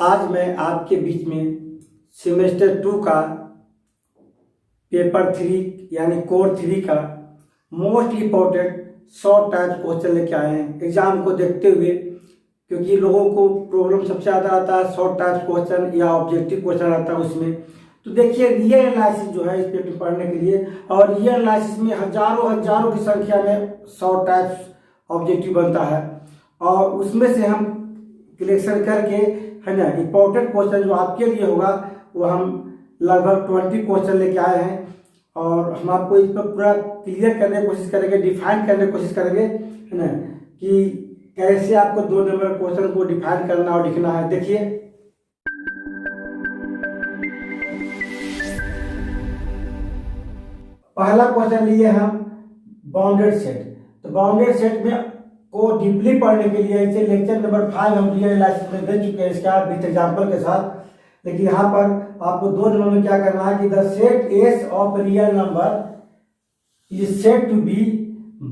आज मैं आपके बीच में सेमेस्टर 2 का पेपर 3 यानी कोर 3 का most important short type question लेके आए हैं एग्जाम को देखते हुए, क्योंकि लोगों को प्रॉब्लम सबसे ज़्यादा आता है शॉर्ट टाइप क्वेश्चन या ऑब्जेक्टिव क्वेश्चन आता है उसमें। तो देखिए रियल एनालिसिस जो है इस पेपर पढ़ने के लिए, और रियल एनालिसिस में हजारों की संख्या में शॉर्ट टाइप्स ऑब्जेक्टिव बनता है और उसमें से हम सिलेक्शन करके है ना इम्पोर्टेंट क्वेश्चन जो आपके लिए होगा वो हम लगभग 20 क्वेश्चन लेके आए हैं और हम आपको इस पर पूरा क्लियर करने की कोशिश करेंगे, डिफाइन करने की कोशिश करेंगे है ना कि कैसे आपको 2 नंबर क्वेश्चन को डिफाइन करना और लिखना है। देखिए पहला क्वेश्चन लिए हम बाउंडेड सेट। तो बाउंडेड सेट में को डीपली पढ़ने के लिए इसे लेक्चर नंबर 5 हम रियल एनालिसिस में दे चुके हैं इसका विथ एग्जांपल के साथ। लेकिन यहाँ पर आपको 2 नंबर में क्या करना है कि the set S of real number is said to be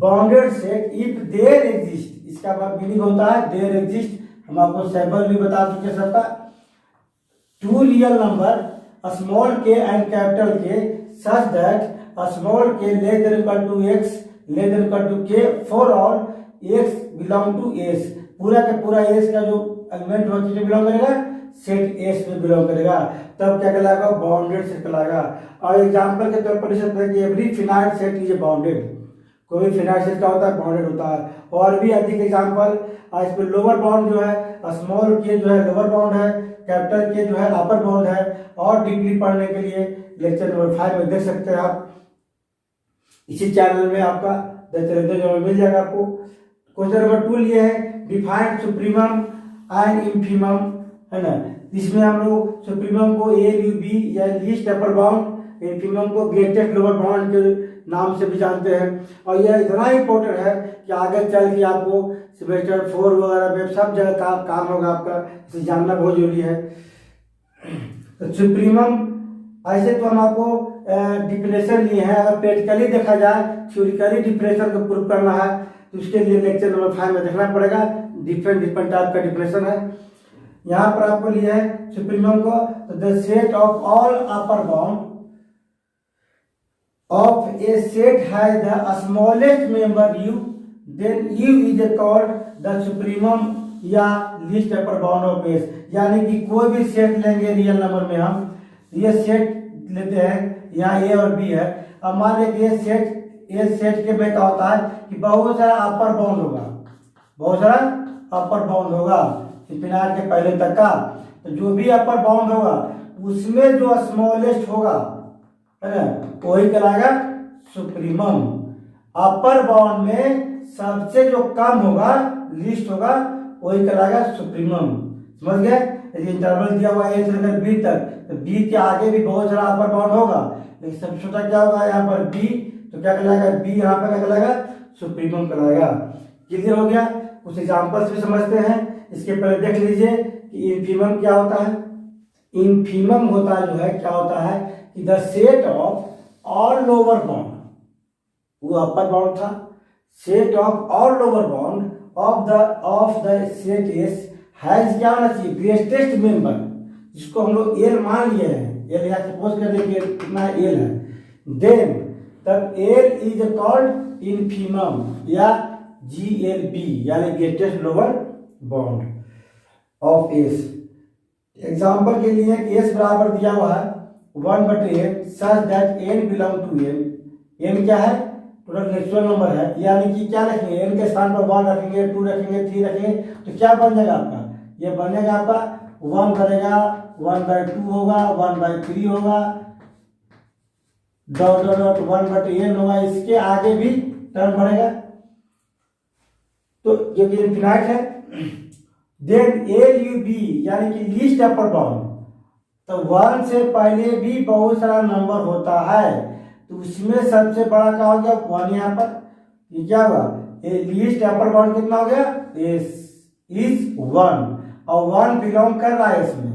bounded set if there exist. इसका मीनिंग होता है देयर एग्जिस्ट। हम आपको सैंपल भी बता चुके सबका। 2 real number small K and capital K such that small K less than equal to X less than equal to K for all X belong to S. पूरा का पूरा एस का जो एलिमेंट होगा किसमें बिलोंग करेगा, सेट एस में belong करेगा। तब क्या कहलाएगा, बाउंडेड सेट कहलाएगा। और एग्जांपल के तौर पर लिख सकते हैं कि every finite set is bounded. कोई भी फिनाइट सेट का होता है बाउंडेड होता है। और भी अधिक एग्जांपल इस पर लोअर बाउंड जो है स्मॉल के जो है लोअर बाउंड है, कैपिटल के जो है अपर बाउंड है। और डीपली पढ़ने के लिए लेक्चर नंबर 5 में देख सकते हैं आप, इसी चैनल में आपका मिल जाएगा आपको। क्वेश्चन नंबर 2 लिए है डिफाइन सुप्रीमम एंड इंफीमम है ना। इसमें हम लोग सुप्रीमम को एलयूबी या लीस्ट अपर बाउंड, इंफीमम को ग्रेटेस्ट लोअर बाउंड के नाम से भी जानते हैं। और यह इतना इंपॉर्टेंट है कि आगे चल के आपको सेमेस्टर 4 वगैरह में सब जगह काम होगा आपका, इसे जानना बहुत जरूरी है। तो सुप्रीमम ऐसे तो हम आपको डिफिनेशन लिए हैं, अगर प्रैक्टिकली देखा जाए थ्योरिकली डिफिनेशन को प्रूव करना है तो उसके लिए लेक्चर नंबर 5 में देखना पड़ेगा। डिफरेंट टाइप का डिफिनेशन है। यहाँ पर आपको लिया है सुप्रीमम को, तो the set of all upper bound of a set has the smallest member U, then U is called the supremum या least upper bound of S. यानी कि कोई भी सेट लेंगे रियल नंबर में, हम ये सेट लेते हैं, यहाँ ए और बी है। अब मान लें कि ये सेट के में क्या होता है कि बहुत सारा अपर बाउंड होगा, बहुत सारा अपर बाउंड होगा फिनाइट के पहले तक का। तो जो भी अपर बाउंड होगा उसमें जो स्मॉलेस्ट होगा है ना वही कहलाएगा सुप्रीमम। अपर बाउंड में सबसे जो कम होगा लीस्ट होगा वही कहलाएगा सुप्रीमम। समझ गए। इंटरवल दिया हुआ ए से लेकर बी तक, तो बी के आगे भी बहुत सारा अपर बाउंड होगा, लेकिन सबसे छोटा क्या होगा यहाँ पर बी, तो क्या कहलाएगा बी यहाँ पर क्या कहलाएगा सुप्रीमम कहलाएगा। क्लियर हो गया। कुछ एग्जांपल्स भी समझते हैं। इसके पहले देख लीजिए कि इंफीमम क्या होता है। इंफीमम होता जो है क्या होता है कि the set of all lower bound, वो अपर बाउंड था, set of all lower bound of the set S has क्या होना चाहिए, ग्रेटेस्ट मेंबर, जिसको हम लोग एल मान लिए हैं, एल यहाँ सपोज कर लेंगे कितना एल है, देन तब एल इज कॉल्ड इंफीमम या GLB यानी greatest lower bound of S. Example के लिए कि एस बराबर दिया हुआ है 1/n such that n belong to n। n क्या है, टोटल नेचुरल नंबर है, यानी कि क्या रखेंगे n के स्थान पर 1 रखेंगे, 2 रखेंगे, 3 रखेंगे, तो क्या बन जाएगा आपका, ये बनेगा आपका 1 बनेगा, 1/2 होगा, 1/3 होगा, डॉट डॉट डॉट 1/n होगा। इसके आगे भी टर्म बढ़ेगा तो ये इनफिनाइट है। देन LUB यानी कि लीस्ट अपर बाउंड, तो 1 से पहले भी बहुत सारा नंबर होता है, तो उसमें सबसे बड़ा क्या हो गया 1 यहाँ पर। ये क्या हुआ, लीस्ट अपर बाउंड कितना हो गया, इज 1, और 1 बिलोंग कर रहा है इसमें,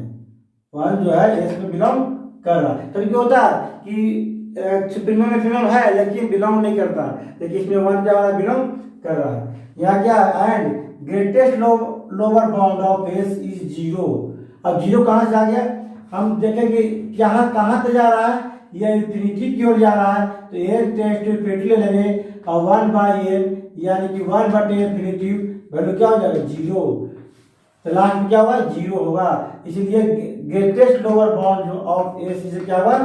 1 जो है इसमें बिलोंग कर रहा है। तो क्या होता है कि सुप्रीमम में फिनम है लेकिन बिलोंग नहीं करता, लेकिन इसमें 1 क्या हो रहा है, बिलोंग कर रहा है। यहाँ क्या है, and greatest lower bound of S is 0। अब जीरो कहाँ से आ गया, हम देखेंगे यहाँ कहाँ से जा रहा है, यह इन्फिनिटी की ओर जा रहा है, तो n टेंड्स टू इन्फिनिटी ले लेंगे और 1/n यानी कि 1/इंफिनिटी वैल्यू क्या हो जाएगा, जीरो। तो लास्ट में क्या होगा, जीरो होगा। इसलिए ग्रेटेस्ट लोअर बाउंड जो ऑफ एस से क्या होगा,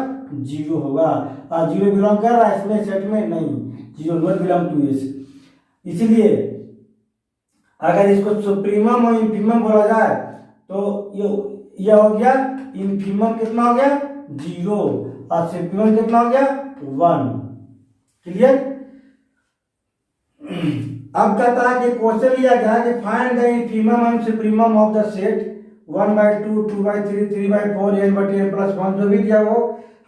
जीरो होगा। और जीरो बिलोंग कर रहा है इसमें सेट में, नहीं, zero not belong to S. इसलिए अगर इसको सुप्रीमम और इन्फीमम बोला जाए तो ये हो गया, इन्फीमम कितना हो गया, जीरो, और सुप्रीमम कितना हो गया, 1। क्लियर। अब कहता है कि क्वेश्चन लिया गया कि find the infimum and supremum of the set 1/2, 2/3, 3/4, n/n + 1 जो भी दिया वो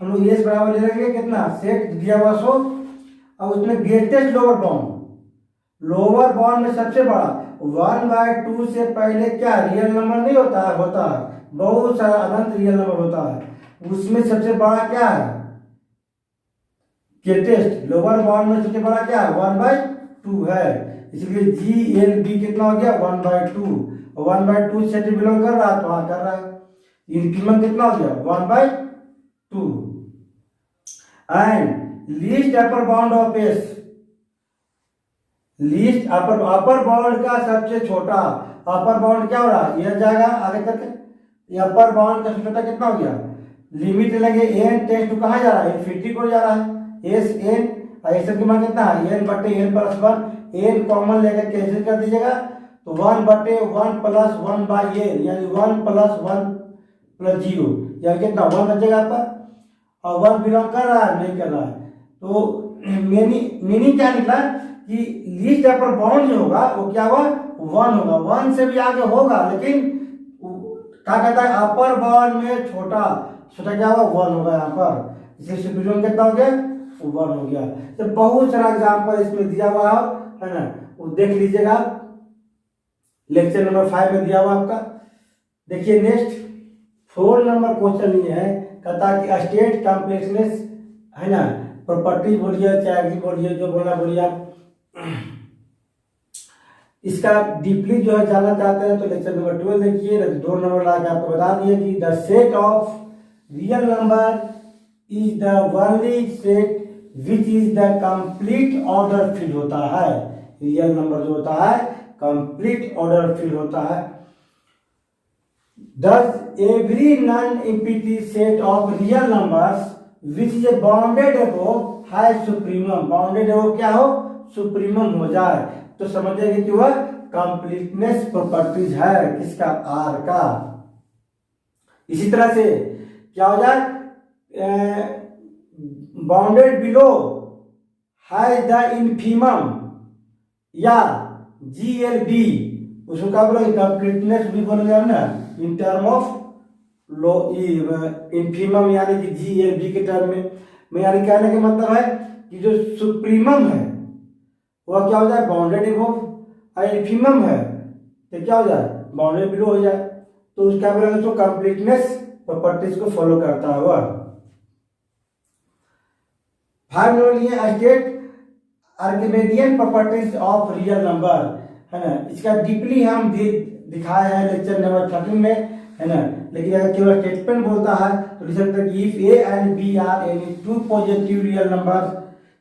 हम लोग एस बराबर ले लेंगे कितना, सेट दिया हुआ 100, और उसमें ग्रेटेस्ट लोअर बाउंड में सबसे बड़ा 1/2 से पहले क्या रियल नंबर नहीं होता है, होता है बहुत सारा अनंत रियल नंबर होता है, उसमें सबसे बड़ा क्या है, ग्रेटेस्ट लोअर बाउंड में सबसे बड़ा क्या है, 1/2 है। इसलिए GLB कितना हो गया, 1/2, और 1/2 सेट बिलोंग कर रहा है तो हाँ कर रहा है। इनफीमम कितना हो गया, 1/2। And least upper bound of S, least upper bound का सबसे छोटा, अपर बाउंड क्या हो रहा है, यह जाएगा आगे तक, अपर बाउंड का सबसे छोटा कितना हो गया, लिमिट लेंगे n टेंड्स टू कहाँ जा रहा है, इन्फिनिटी को जा रहा है, एस n, और एस की मान कितना है, n/n + 1, n कॉमन लेकर कैंसिल कर दीजिएगा तो 1/1 + 1/n यानी 1 + 1 + 0 यानी कितना 1 बचेगा आपका, और 1 बिलोंग कर रहा है, नहीं कर रहा है। तो मीनिंग क्या निकला कि लीस्ट अपर बाउंड जो होगा वो क्या हुआ, 1 होगा, 1 से भी आगे होगा, लेकिन क्या कहता है, अपर बाउंड में छोटा क्या होगा, 1 होगा यहाँ पर। इसलिए सुप्रीमम कितना हो गया, 1 हो गया। तो बहुत सारा एग्जाम्पल इसमें दिया हुआ है ना, वो देख लीजिएगा, लेक्चर नंबर 5 में दिया हुआ आपका। देखिए नेक्स्ट 4 नंबर क्वेश्चन ये है, कहता है कि स्टेट कॉम्प्लेक्सनेस है ना, प्रॉपर्टी बोलिए चाहे बोलिए, जो बोलना बोलिए आप, इसका डीपली जो है जानना चाहते हैं तो लेक्चर नंबर 12 देखिए। 2 नंबर ला के आपको बता दिए कि the set of real number is the only set which is the complete order field होता है। रियल नंबर जो होता है कंप्लीट ऑर्डर फिल होता है। Thus every non-empty set of real numbers which is bounded above है supremum, bounded above क्या हो, सुप्रीमम हो जाए तो समझेंगे कि वह कंप्लीटनेस प्रॉपर्टीज है किसका, आर का। इसी तरह से क्या हो जाए, बाउंडेड बिलो है द इन्फीमम या GLB, उसको क्या बोलोगे, कंप्लीटनेस भी बोलोगे हम ना, in term of low infimum यानी कि GLB के टर्म में यानी कहने का मतलब है कि जो सुप्रीमम है वह क्या हो जाए, बाउंडेड अबव, और इन्फीमम है तो क्या हो जाए, बाउंडेड बिलो हो जाए, तो उसका बोलेंगे तो कंप्लीटनेस प्रॉपर्टीज को फॉलो करता है वह। 5 नंबर लिए state Archimedean properties of real number है ना, इसका डीपली हम दिखाए हैं लेक्चर नंबर 13 में है ना, लेकिन अगर केवल स्टेटमेंट बोलता है तो लिख सकते हैं कि if a and b are any two positive real number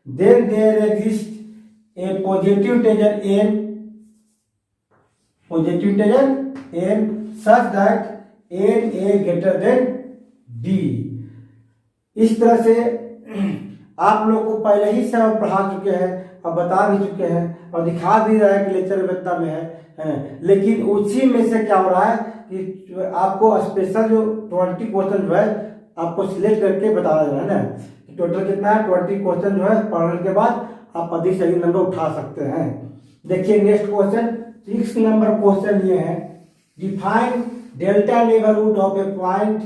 then there exist a positive integer n such that n a greater than b। इस तरह से आप लोग को पहले ही सब पढ़ा चुके हैं और बता भी चुके हैं और दिखा भी रहा है कि लेक्चर में में है, लेकिन उसी में से क्या हो रहा है कि आपको स्पेशल जो 20 क्वेश्चन जो है आपको सिलेक्ट करके बता रहा है ना, टोटल कितना है 20 क्वेश्चन जो है पढ़ने के बाद आप अधिक से अधिक नंबर उठा सकते हैं। देखिए नेक्स्ट क्वेश्चन 6 नंबर क्वेश्चन ये है, define delta neighbourhood of a point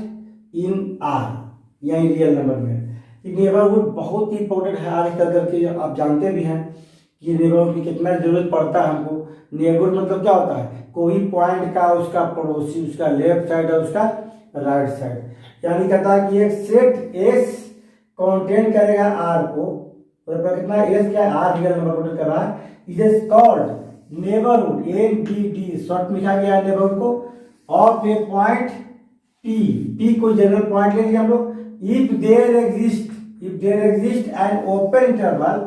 in are, यानी रियल नंबर में। नेबरहुड बहुत ही इंपॉर्टेंट है आज तक करके आप जानते भी हैं कि नेबरहुड की कितना जरूरत पड़ता है हमको। नेबरहुड मतलब क्या होता है, कोई पॉइंट का उसका पड़ोसी, उसका लेफ्ट साइड और उसका राइट साइड, यानी कहता है कि एक सेट एस कंटेन करेगा आर को, और कितना एस क्या आर रियल नंबर कंटेन कर रहा है, it is called neighbourhood, NBD short में लिखा गया है नेबरहुड को, ऑफ ए पॉइंट पी को जनरल पॉइंट ले लिया हम लोग। If there exist an open interval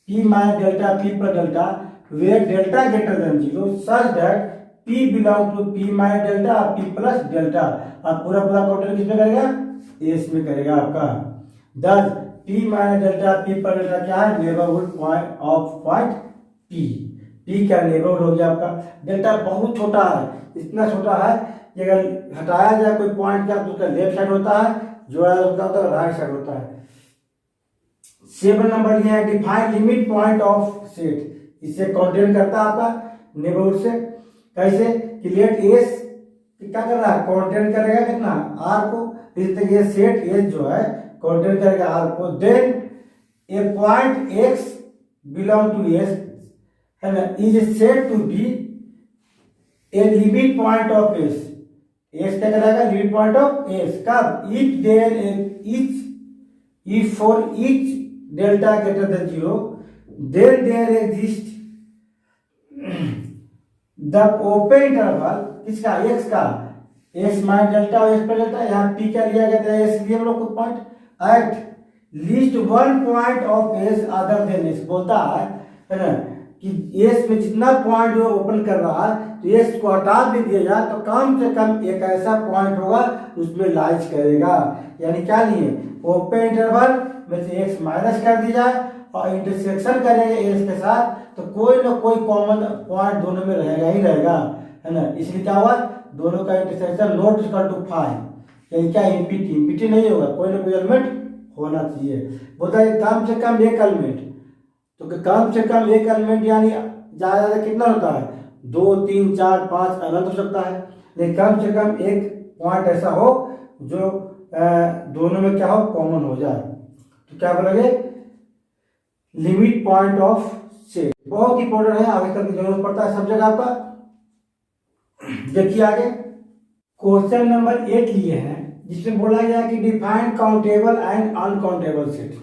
P minus delta P plus delta where delta greater than 0 such that P belong to P minus delta P plus delta. अब पूरा quarter किसमें करेगा, S में करेगा आपका। दस P minus delta P plus delta क्या है, neighbourhood point of point P का नेबरहुड हो गया आपका। डेल्टा बहुत छोटा है, इतना छोटा है कि अगर हटाया जाए कोई पॉइंट का तो उसका लेफ्ट साइड होता है, जोड़ा होता है राइट साइड होता है। 7 नंबर ये है define limit point of set, इसे कंटेन करता है आपका नेबरहुड से। कैसे कि लेट एस क्या कर रहा है, कंटेन करेगा कितना आर को, इस तरह ये सेट एस जो है कंटेन करेगा आर को। Then a point X belong to S है ना, is said to be a limit point of S. S क्या कराएगा, लिमिट पॉइंट ऑफ एस कब, if there if for each delta greater than 0 then there exist the open interval किसका, X का, X minus delta और X plus delta. यहाँ P क्या लिया गया था, एस लिया हम लोग को point, at least one point of S other than S. बोलता है ना कि एस में जितना पॉइंट जो ओपन कर रहा है तो एस को हटा भी दिया जाए तो कम से कम एक ऐसा पॉइंट होगा उसमें लाइज करेगा। यानी क्या लिए, ओपन इंटरवल में से एक्स माइनस कर दिया जाए और इंटरसेक्शन करेंगे एस के साथ तो कोई ना कोई कॉमन पॉइंट दोनों में रहेगा ही रहेगा, है ना। इसलिए क्या हुआ, दोनों का इंटरसेक्शन नॉट इक्वल टू 5, यानी क्या इम्पीटी नहीं होगा, कोई ना कोई एलिमेंट होना चाहिए। बोलता है कम से कम एक एलिमेंट, तो कम से कम एक एलिमेंट यानी ज्यादा ज्यादा कितना होता है, 2 3 4 5 अनंत हो सकता है, लेकिन कम से कम एक पॉइंट ऐसा हो जो दोनों में क्या हो, कॉमन हो जाए। तो क्या बोलेंगे, लिमिट पॉइंट ऑफ सेट बहुत इंपॉर्टेंट है, आगे तक की जरूरत पड़ता है सब जगह आपका। देखिए आगे क्वेश्चन नंबर 8 लिए हैं जिसमें बोला गया कि define countable and uncountable set.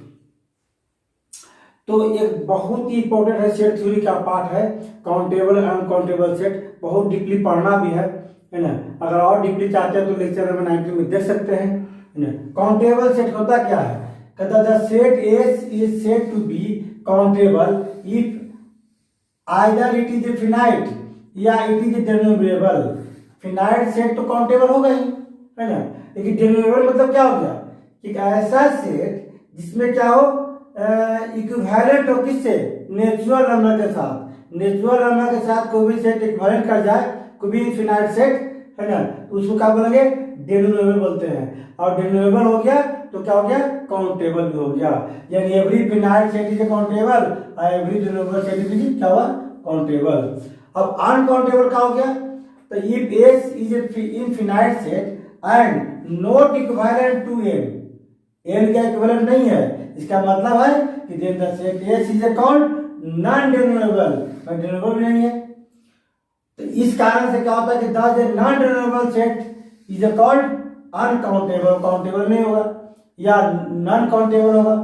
तो एक बहुत ही इंपॉर्टेंट है, सेट थ्योरी का पार्ट है काउंटेबल एंड अनकाउंटेबल सेट, बहुत डीपली पढ़ना भी है ना। अगर और डीपली चाहते हैं तो लेक्चर नंबर 19 में देख सकते हैं ना। काउंटेबल सेट होता क्या है, कहता the set S is said to be countable if either it is finite या it is denumerable. Finite set तो काउंटेबल होगा ही, है ना, लेकिन डिनोमिनेबल मतलब क्या हो गया कि ऐसा सेट जिसमें क्या हो, इक्विवेलेंट हो किससे, नेचुरल नंबर के साथ। नेचुरल नंबर के साथ कोई भी सेट इक्विवेलेंट कर जाए, कोई भी इनफिनाइट सेट, है ना, तो उसको क्या बोलेंगे, डिनोमिनेबल बोलते हैं। और डिनोमिनेबल हो गया तो क्या हो गया, काउंटेबल भी हो गया। यानी every finite set is countable और एवरी डिनोमिनेबल सेट इज क्या हुआ, काउंटेबल। अब अनकाउंटेबल क्या हो गया, तो if S is infinite set and not equivalent to N, N का इक्विवेलेंट नहीं है, इसका मतलब है कि then the set S is called non denominable, denominable भी नहीं है। तो इस कारण से क्या होता है कि the non denominable set is called uncountable, countable नहीं होगा या नॉन काउंटेबल होगा।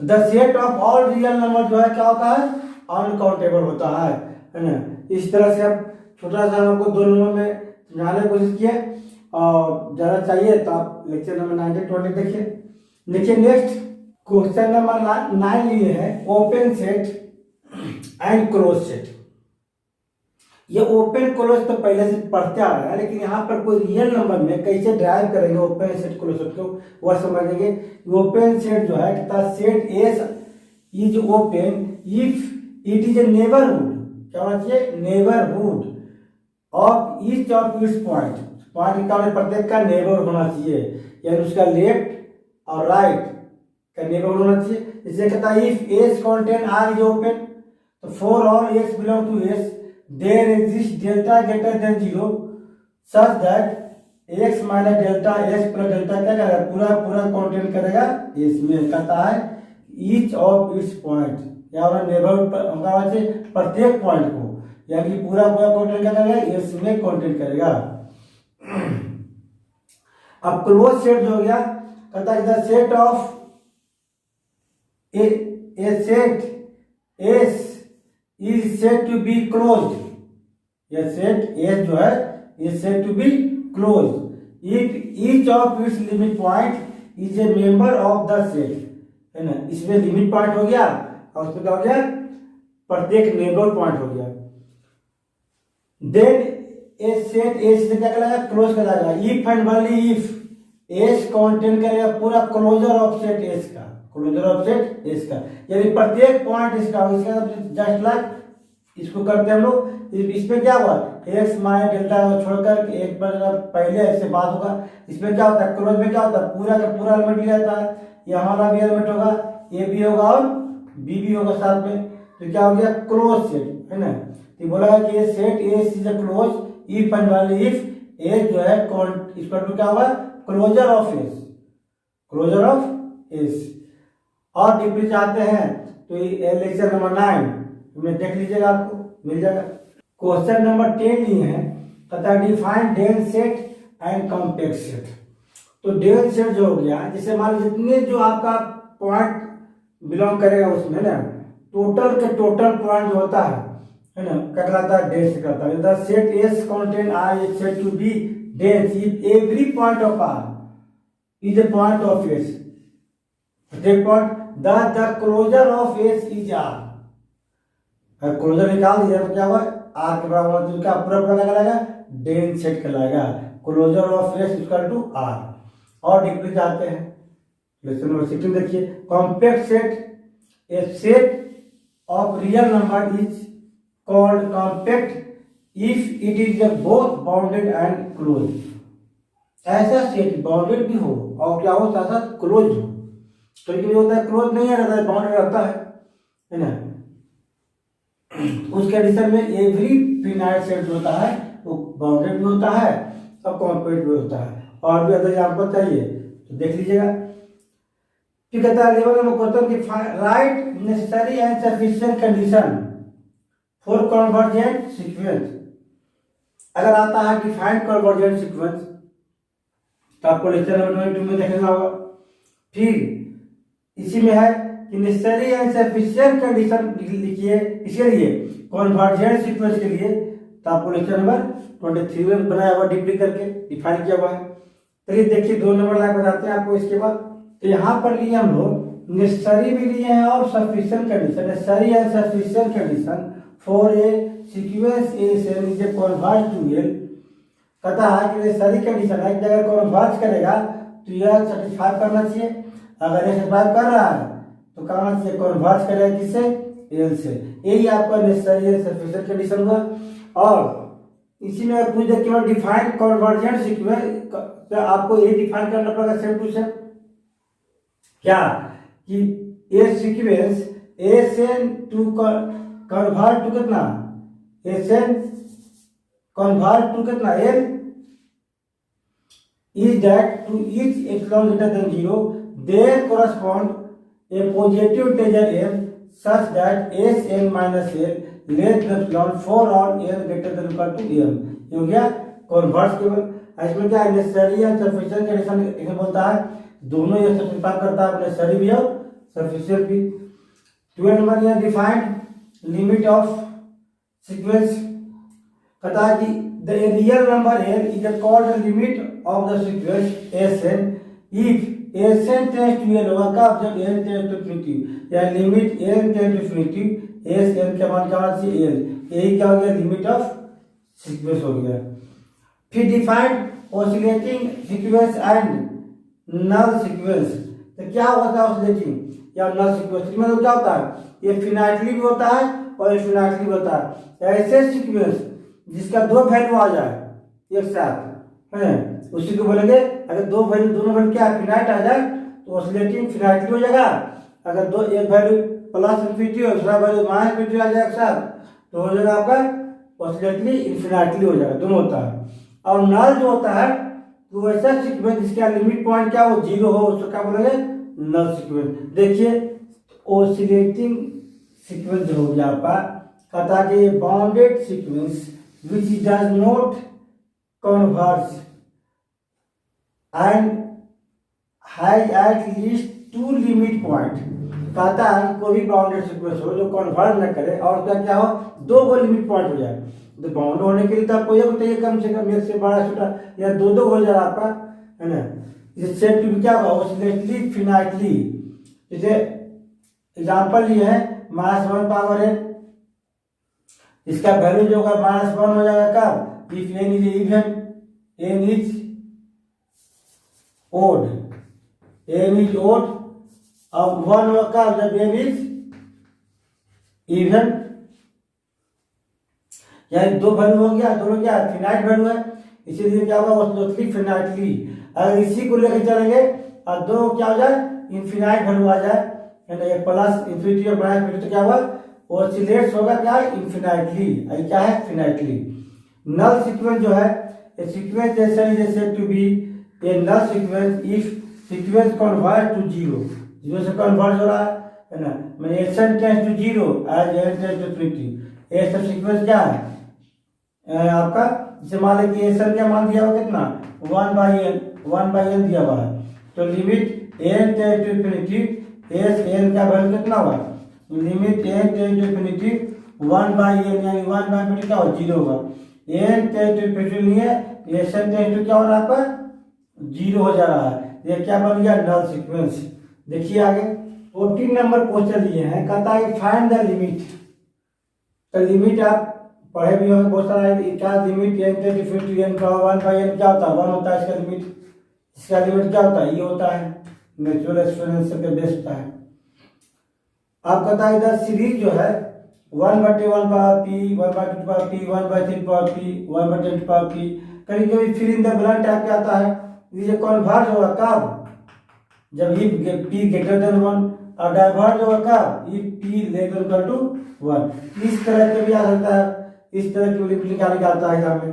तो the set of all real number जो है क्या होता है, अनकाउंटेबल होता है ना। इस तरह से अब छोटा सा आपको दो नंबर में समझाने की कोशिश किया, और ज़्यादा चाहिए तो आप लेक्चर नंबर 19-20 देखिए। देखिए नेक्स्ट क्वेश्चन नंबर 9 लिए है open set and close set. ये ओपन क्लोज तो पहले से पढ़ते आ रहा है, लेकिन यहाँ पर कोई रियल नंबर में कैसे ड्राइव करेंगे ओपन सेट क्लोज सेट को वह समझेंगे। ओपन सेट जो है कहता set S is open if it is a neighbourhood, क्या होना चाहिए, neighbourhood of each of its point. Point का प्रत्येक का नेबर होना चाहिए, यानी उसका लेफ्ट और राइट का नेबरहुड होना चाहिए। इसे कहता है if S contain R is open, तो for all X belong to S there exist delta greater than 0 such that X minus delta X plus delta क्या करेगा, पूरा कंटेन करेगा इसमें। कहता है ईच ऑफ इट्स पॉइंट, यहाँ नेबरहुड होगा प्रत्येक पॉइंट को, यानी पूरा कंटेन क्या करेगा, इसमें कंटेन करेगा। अब क्लोज सेट जो हो गया, कहता है the set of a set S is said to be closed. यह सेट एस जो है is said to be close if each of its limit point is a member of the set, है ना। इसमें लिमिट पॉइंट हो गया और उसमें क्या हो गया, प्रत्येक नेबर पॉइंट हो गया। देन ए सेट एस से क्या कहलाएगा, क्लोज कहलाएगा। If and only if S contain करेगा पूरा क्लोजर ऑफ सेट एस का, क्लोजर ऑफ सेट एस का, यानी प्रत्येक पॉइंट इसका जस्ट लाइक इसको करते हैं हम लोग। इसमें क्या हुआ, एक्स माइनस डेल्टा छोड़कर एक पर पहले से बात होगा। इसमें क्या होता है, क्लोज में क्या होता है, पूरा का पूरा एलिमेंट लिया जाता है। यहाँ वाला भी एलिमेंट होगा, ए भी होगा और बी भी होगा साथ में, तो क्या हो गया, क्लोज सेट, है ना। तो बोला है कि ये set S is a close if and only if S जो है इक्वल टू क्या होगा, closure of S, closure of S. और डीपली चाहते हैं तो ये लेक्चर नंबर 9 में देख लीजिएगा, आपको मिल जाएगा। क्वेश्चन नंबर 10 लिए हैं, कहता है define dense set and compact set. तो डेंस सेट जो हो गया, जैसे मान लीजिए जितने जो आपका पॉइंट बिलोंग करेगा उसमें ना, टोटल के टोटल पॉइंट जो होता है ना, कहलाता है डेंस सेट करता है। The set S contain R is said to be dense if every point of R is a point of S. प्रत्येक point the closure of S is R। अगर क्लोजर निकाल दिया तो क्या हुआ, R के बराबर तो क्या पूरा पूरा लगाएगा, डेंस सेट कहलाएगा। Closure of S equal to R। और डीपली जाते हैं, लेसन नंबर 16 देखिए। Compact set, a set of real number is called compact if it is both bounded and closed। ऐसा सेट बाउंडेड भी हो और क्या हो, साथ साथ क्लोज हो। तो लेकिन होता है क्लोज नहीं रहता है, बाउंडेड रहता है ना। उस कंडीशन में एवरी फिनाइट सेट होता है वो बाउंडेड भी होता है और कॉम्पैक्ट भी होता है। और भी अगर एग्जाम्पल चाहिए तो देख लीजिएगा। फिर कहता है लेवल नंबर क्वेश्चन की right necessary and sufficient condition for convergent sequence. अगर आता है डिफाइंड कन्वर्जेंट सीक्वेंस तो आपको लेक्चर नंबर 22 में देखना होगा। फिर इसी में है कि नेसेसरी एंड सफिशिएंट कंडीशन लिखिए, इसके लिए कन्वर्जेंट सीक्वेंस के लिए, तो आपको लेक्चर नंबर 23 में बनाया हुआ डीपली करके डिफाइन किया हुआ है। चलिए देखिए 2 नंबर लाइन बताते हैं आपको इसके बाद। तो यहाँ पर लिए हम लोग नेसेसरी भी लिए हैं और sufficient condition. Necessary and sufficient condition for a sequence a cell is a converge to L. कहता है कि नेसेसरी कंडीशन है कि अगर कन्वर्ज करेगा तो यह सेटिस्फाई करना चाहिए। अगर ये सेटिस्फाई कर रहा है तो करना चाहिए कन्वर्ज करेगा किससे, एल से। यही आपका नेसेसरी एंड सफिशिएंट कंडीशन हुआ। और इसी में पूछ दे केवल डिफाइन कन्वर्जेंट सीक्वेंस, तो आपको ये डिफाइन करना पड़ेगा सेम टू सेम क्या, कि ए सीक्वेंस ए सेन टू कन्वर्ट टू कितना, एन कन्वर्ट टू कितना L is that to each epsilon greater than 0 there correspond a positive integer L such that S N minus L less than epsilon for all L greater than equal to M. ये हो गया convert केवल। इसमें क्या है, necessary and sufficient condition इसे बोलता है, दोनों ये सेटिस्फाई करता है, नेसेसरी भी और सफिशिएंट भी। 12 नंबर ये डिफाइंड लिमिट ऑफ सीक्वेंस। कहता है कि the real number L is called limit of the sequence S N if S N tends to L होगा कब, जब एन टेंड्स टू इन्फिनिटी, या limit N tends to infinity S N के मान क्या होना चाहिए एल। यही क्या हो गया, लिमिट ऑफ सीक्वेंस हो गया। फिर defined oscillating sequence and null sequence. तो क्या होता है ऑसिलेटिंग या नल सीक्वेंस, मतलब क्या होता है, ये फिनाइटली भी होता है और इनफिनाइटली भी होता है। ऐसे सीक्वेंस जिसका 2 वैल्यू आ जाए एक साथ है, उसी को बोलेंगे। अगर 2 वैल्यू, दोनों वैल्यू क्या फिनाइट आ जाए तो ऑसिलेटिंग फिनाइटली हो जाएगा। अगर एक वैल्यू प्लस इन्फिनिटी और दूसरा वैल्यू माइनस इन्फिनिटी आ जाए एक साथ तो हो जाएगा आपका ऑसिलेटली इनफिनाइटली हो जाएगा, दोनों होता है। और नल जो होता है तो ऐसा सीक्वेंस जिसका लिमिट पॉइंट क्या हो 0 हो, उसको क्या बोलेंगे, नल सीक्वेंस। देखिए ऑसिलेटिंग सीक्वेंस हो गया आपका, कहता कि bounded sequence which does not converge and has at least two limit point. कहता है कि कोई भी बाउंडेड सीक्वेंस हो जो कन्वर्ज न करे और उसका क्या हो, दो गो लिमिट पॉइंट हो जाए। तो बाउंड होने के लिए तो आपको ये बताइए कम से कम एक से बड़ा छोटा या दो हो जाए आपका, है ना। इसे सेट टू भी क्या होगा, ऑसिलेटली फिनाइटली। जैसे एग्जाम्पल ये है -1 पावर n, इसका वैल्यू जो होगा -1 हो जाएगा कब, if n is even, n is odd, n is odd. अब 1 होगा जब n इज इवन, यानी दो वैल्यू हो गया, दोनों क्या फिनाइट वैल्यू है, इसीलिए क्या होगा ऑसिलेटली फिनाइटली। अगर इसी को लेकर चलेंगे और दो क्या हो जाए इनफिनाइट वैल्यू आ जाए, है ना, एक प्लस इन्फिनिटी और माइनस इन्फिनिटी, तो क्या होगा ऑसिलेट्स होगा क्या इनफिनाइटली, क्या है फिनाइटली। नल सीक्वेंस जो है, ए सीक्वेंस जैसे is said to be a null sequence if sequence converge to zero, zero से कन्वर्ज हो रहा है ना, मैंने n tends to zero as n tends to infinity, ये सब सीक्वेंस क्या है आपका, जैसे मान लें कि n क्या मान दिया हुआ कितना 1/n दिया हुआ है, तो limit n tends to infinity S n का वैल्यू कितना होगा, limit n tends to infinity 1/n, यानी 1/n क्या होगा 0 होगा, n टेंड्स टू इन्फिनिटी नहीं है, s n टेंड्स टू क्या हो रहा है आपका 0 हो जा रहा है, ये क्या बन गया नल सीक्वेंस। देखिए आगे 14 नंबर क्वेश्चन लिए हैं, कहता है फाइंड द लिमिट। तो लिमिट आप पढ़े भी होंगे बहुत सारा, क्या limit n tends to infinity n का 1/n क्या होता है 1 होता है, इसका लिमिट, इसका लिमिट क्या होता है ये होता है, नेचुरल एक्सपोनेंशियल पे बेस होता है। आप कहता है इधर सीरीज जो है 1/1 power p, 1/2 power p, 1/3 power p, 1/10 power p, कभी कभी fill in the blank type के आता है, ये कन्वर्ज होगा कब, जब if p ग्रेटर देन 1, और डाइवर्ज होगा कब if p less than equal to 1। इस तरह के भी आ सकता है, इस तरह की लिमिट निकालने का आता है एग्जाम में।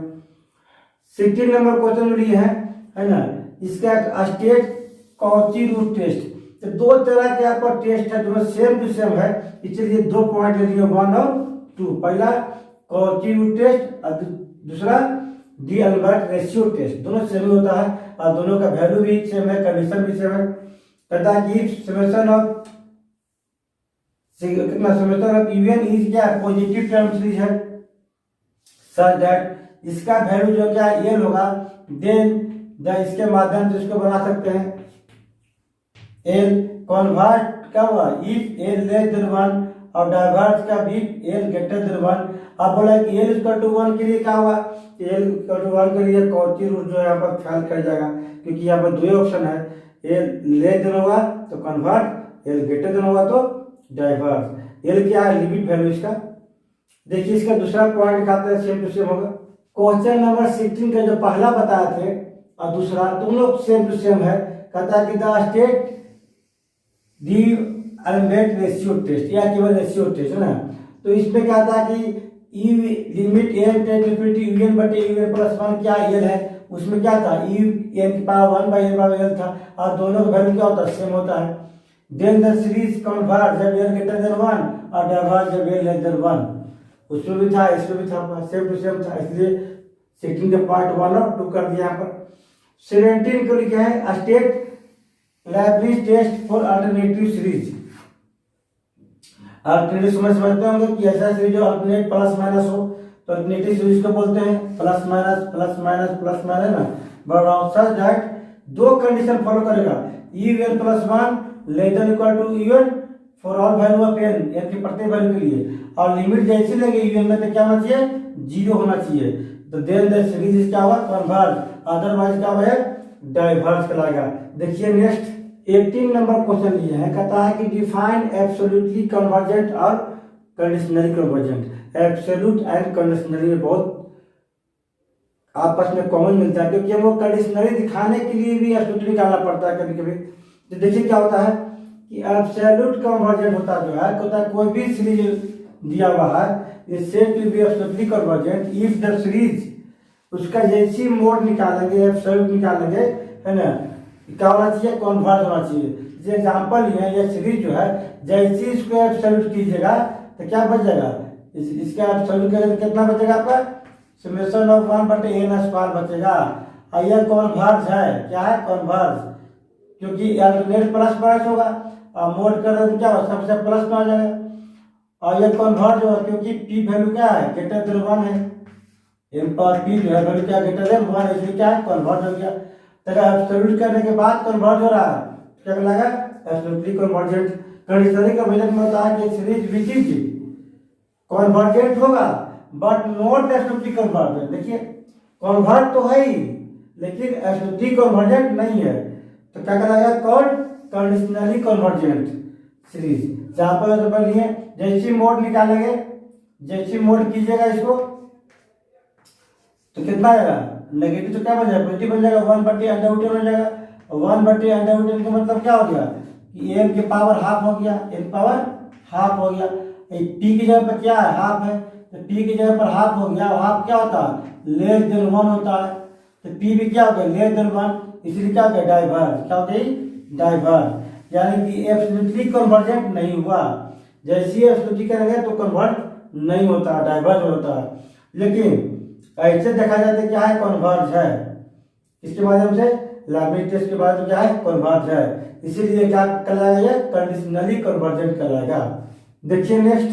16 नंबर क्वेश्चन जो लिए है ना, इसका स्टेट कॉची रूट टेस्ट, तो दो तरह के आपका टेस्ट है, दोनों सेम टू सेम है, इसलिए दो पॉइंट ले लिए 1 और 2। पहला कॉची रूट टेस्ट और दूसरा डी अल्बर्ट रेशियो टेस्ट, दोनों सेम होता है और दोनों का वैल्यू भी सेम है, कंडीशन भी सेम है। कहता है कि समेशन ऑफ कितना, समेशन ऑफ यूएन इज क्या पॉजिटिव टर्म सीरीज है सच दैट इसका वैल्यू जो क्या एल होगा, देन द इसके माध्यम से इसको बना सकते हैं एल कन्वर्ट कब हुआ इफ एल लेस देन 1 और डाइवर्ज का भी एल ग्रेटर देन 1। अब बोला कि एल इक्वल टू 1 के लिए क्या हुआ, एल इक्वल टू 1 के लिए कॉची रूट जो है यहाँ पर फेल कर जाएगा, क्योंकि यहाँ पर दो ऑप्शन है, एल लेस देन होगा तो कन्वर्ट, एल ग्रेटर देन होगा तो डाइवर्ज। एल क्या है लिमिट वैल्यू इसका। देखिए इसका दूसरा पॉइंट दिखाते हैं, सेम टू सेम होगा। क्वेश्चन नंबर 16 का जो पहला बताया थे और दूसरा दोनों सेम टू सेम है। कहता है कि the state d'Alembert ratio test या केवल रेशियो टेस्ट है ना, तो इसमें क्या था कि E limit N tend to infinity U N बटे यूएन प्लस 1 क्या एल है, उसमें क्या था ई एन की पावर 1/n पावर एल था और दोनों का वैल्यू क्या होता है सेम होता है। देन द सीरीज कन्वर्ज जब एल ग्रेटर देन 1 और डाइवर्ज जब एल लेस देन 1, उसमें भी था इसमें भी था, सेम टू सेम था, इसलिए 16 का पार्ट 1 और 2 कर दिया यहाँ पर। 17 को लिखा है state laboratory test for alternative series. Alternative समझते होंगे कि ऐसा सीरीज जो अल्टरनेट प्लस माइनस हो तो अल्टरनेटिव सीरीज को बोलते हैं, plus minus plus minus plus minus ना, बट सच दैट दो कंडीशन फॉलो करेगा, UN plus 1 less than equal to UN for all value of N, N के प्रत्येक वैल्यू के लिए, और लिमिट जैसी लेंगे यूएन में तो क्या होना चाहिए 0 होना चाहिए, तो देन द सीरीज क्या होगा कन्वर्ज, अदरवाइज क्या होगा डाइवर्ज कहलाएगा। देखिए नेक्स्ट 18 नंबर क्वेश्चन लिए हैं, कहता है कि डिफाइन एब्सोल्युटली कन्वर्जेंट और conditionally convergent. Absolute and conditionally में बहुत आपस में कॉमन मिलता है, क्योंकि वो कंडीशनली दिखाने के लिए भी एब्सोल्यूट निकालना पड़ता है कभी कभी। तो देखिए क्या होता है कि एब्सोल्यूट कन्वर्जेंट होता जो है, कहता है कोई भी सीरीज दिया हुआ है is said to be absolutely convergent if the series, उसका जैसी मोड निकालेंगे एब्सोल्यूट निकालेंगे है ना, क्या होना चाहिए कन्वर्ज होना चाहिए। जैसे एग्जांपल है ये सीरीज जो है जैसी इसको एब्सोल्यूट कीजिएगा तो क्या बच जाएगा, इसका एब्सोल्यूट करेंगे तो कितना बचेगा आपका समेशन ऑफ 1/n² बचेगा, और यह कन्वर्ज है, क्या है कन्वर्ज, क्योंकि अल्टरनेट प्लस माइनस होगा और मोड कर दे तो क्या होगा, सबसे प्लस में आ जाएगा। और ये कन्वर्ट होगा क्योंकि पी वैल्यू क्या है, ग्रेटर देन 1 है, एम पावर पी जो है वैल्यू क्या ग्रेटर देन 1, इसलिए क्या है कन्वर्ट हो गया। तो एब्सोल्यूट करने के बाद कन्वर्ट हो रहा है, क्या कहलाएगा, एब्सोल्यूटली कन्वर्जेंट। कंडीशनरी का मतलब में होता है कि सीरीज विच इज कन्वर्जेंट होगा बट नॉट एब्सोल्यूटली कन्वर्जेंट। देखिए कन्वर्ट तो है ही लेकिन एब्सोल्यूटली कन्वर्जेंट नहीं है, तो क्या कहलाएगा, कॉल्ड कंडीशनली कन्वर्जेंट सीरीज। जहां पर लिए जैसी मोड निकालेंगे, जैसी मोड कीजिएगा इसको तो कितना आएगा, नेगेटिव तो क्या बन जाएगा, पॉजिटिव बन जाएगा, 1/√10 बन जाएगा। 1/√10 का मतलब क्या हो गया कि एम के पावर हाफ हो गया, एम पावर हाफ हो गया। पी की जगह पर क्या है, हाफ है, तो पी की जगह पर हाफ हो गया, हाफ क्या होता है, लेस देन 1 होता है, तो पी भी क्या हो गया, लेस देन 1, इसलिए क्या हो गया, डाइवर्ज। क्या हो गई, डाइवर्ज, यानी कि एब्सोल्युटली कन्वर्जेंट नहीं हुआ। जैसे ही एब्सोल्युटली करेंगे तो कन्वर्ट नहीं होता, डाइवर्ज होता है। लेकिन ऐसे देखा जाता है क्या है, कन्वर्ज है, इसके माध्यम से लैबरेटरी टेस्ट के बाद क्या है, कन्वर्ज है, इसीलिए क्या कहलाएगा, कंडीशनली कन्वर्जेंट कहलाएगा। देखिए नेक्स्ट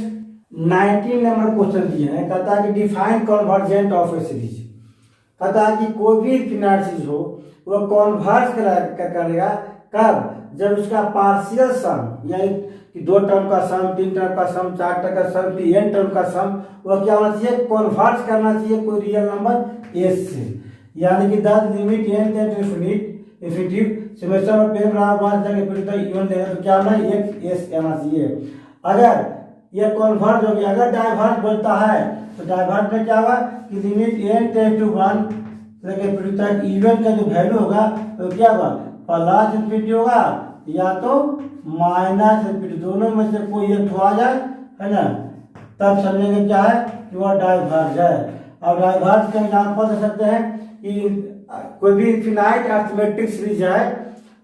19 नंबर क्वेश्चन दिए हैं, कहता है कि define convergent of A series. कहता है कि कोई भी इनफिनाइट सीरीज हो वो कन्वर्ज करेगा कब, जब उसका पार्शियल सम, यानी कि 2 टर्म का सम, 3 टर्म का सम, 4 टर्म का सम, n टर्म का सम, वह क्या होना चाहिए, कन्वर्ज करना चाहिए कोई रियल नंबर एस से। यानी कि 10 limit n tend to infinity summation of n बराबर 1 तक फिर तक इवन लेना, तो क्या होना है, एक एस आना चाहिए। अगर ये कन्वर्ज हो गया, अगर डाइवर्ज बोलता है तो डाइवर्ज में क्या होगा कि लिमिट n टेंड टू 1 लेकिन फिर तक इवन का जो वैल्यू होगा तो क्या होगा, प्लस इन्फिनिटी होगा या तो माइनस इन्फिनिटी, दोनों में से कोई एक आ जाए, है ना, तब समझेंगे क्या है कि वह डाइवर्ज है। अब डाइवर्ज का एग्जाम्पल दे सकते हैं कि कोई भी इन्फिनाइट अर्थमेटिक सीरीज है,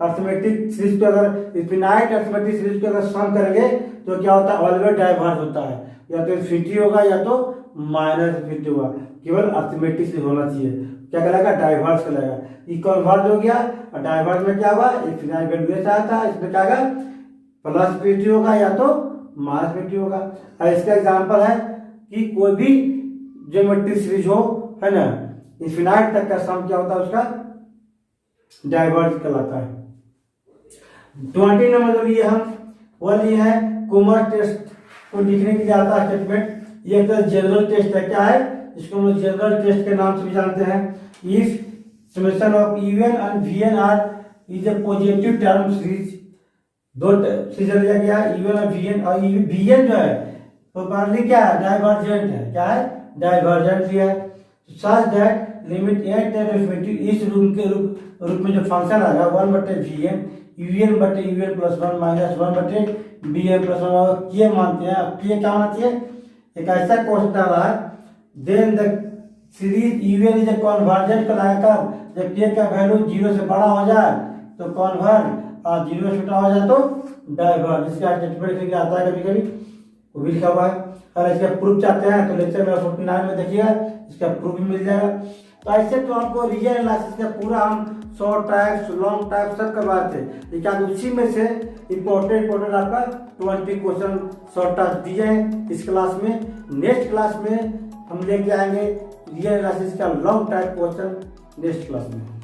अर्थमेटिक सीरीज को अगर इन्फिनाइट अर्थमेटिक सीरीज को अगर सम करेंगे तो क्या होता है, ऑलवेज डाइवर्ज होता है, या तो इन्फिनिटी होगा या तो माइनस इन्फिनिटी होगा, केवल अर्थमेटिक सीरीज होना चाहिए, क्या कहलाएगा, डाइवर्ज कहलाएगा। ये कन्वर्ज हो गया और डाइवर्ज में क्या हुआ, इन्फिनाइट वैल्यू ऐसा आता है, इसमें क्या होगा, प्लस इन्फिनिटी होगा या तो माइनस इन्फिनिटी होगा। और इसका एग्जांपल है कि कोई भी ज्योमेट्रिक सीरीज हो, है ना, इन्फिनाइट तक का सम क्या होता है, उसका डाइवर्ज कहलाता है। 20 नंबर जो लिए हम वो लिए है कॉमर्स टेस्ट को लिखने के लिए आता है स्टेटमेंट। ये एक जनरल टेस्ट है, क्या है, इसको हम लोग जनरल टेस्ट के नाम से भी जानते हैं। If summation of even and VN are is a positive term series, 2 series लिया गया, इवन और वीएन, और वीएन जो है प्रोपरली क्या है, डाइवर्जेंट है, क्या है, डाइवर्जेंट लिया है। Such that limit n tend to infinity, इस रूप में जो फंक्शन आएगा 1/vn un बटे un plus 1 minus 1/bn plus 1, ये मानते हैं। अब ये क्या होना चाहिए, एक ऐसा क्वेश्चन आ रहा है, then the series even is a convergent कहलाएगा जब k का वैल्यू 0 से बड़ा हो जाए तो कन्वर्ज, और 0 से छोटा हो जाए तो डाइवर्ज। इसका स्टेटमेंट लिखा आता है कभी कभी, वो भी लिखा हुआ है। और इसका प्रूफ चाहते हैं तो लेक्चर नंबर 49 में देखिएगा, इसका प्रूफ भी मिल जाएगा। तो ऐसे तो आपको रियल एनालिसिस का पूरा हम शॉर्ट टाइप्स, लॉन्ग टाइप सब करवाए थे, लेकिन उसी में से इम्पोर्टेंट आपका 20 क्वेश्चन शॉर्ट टाइप दिए हैं इस क्लास में। नेक्स्ट क्लास में हम लेके आएंगे रियल एनालिसिस का long type question next class में।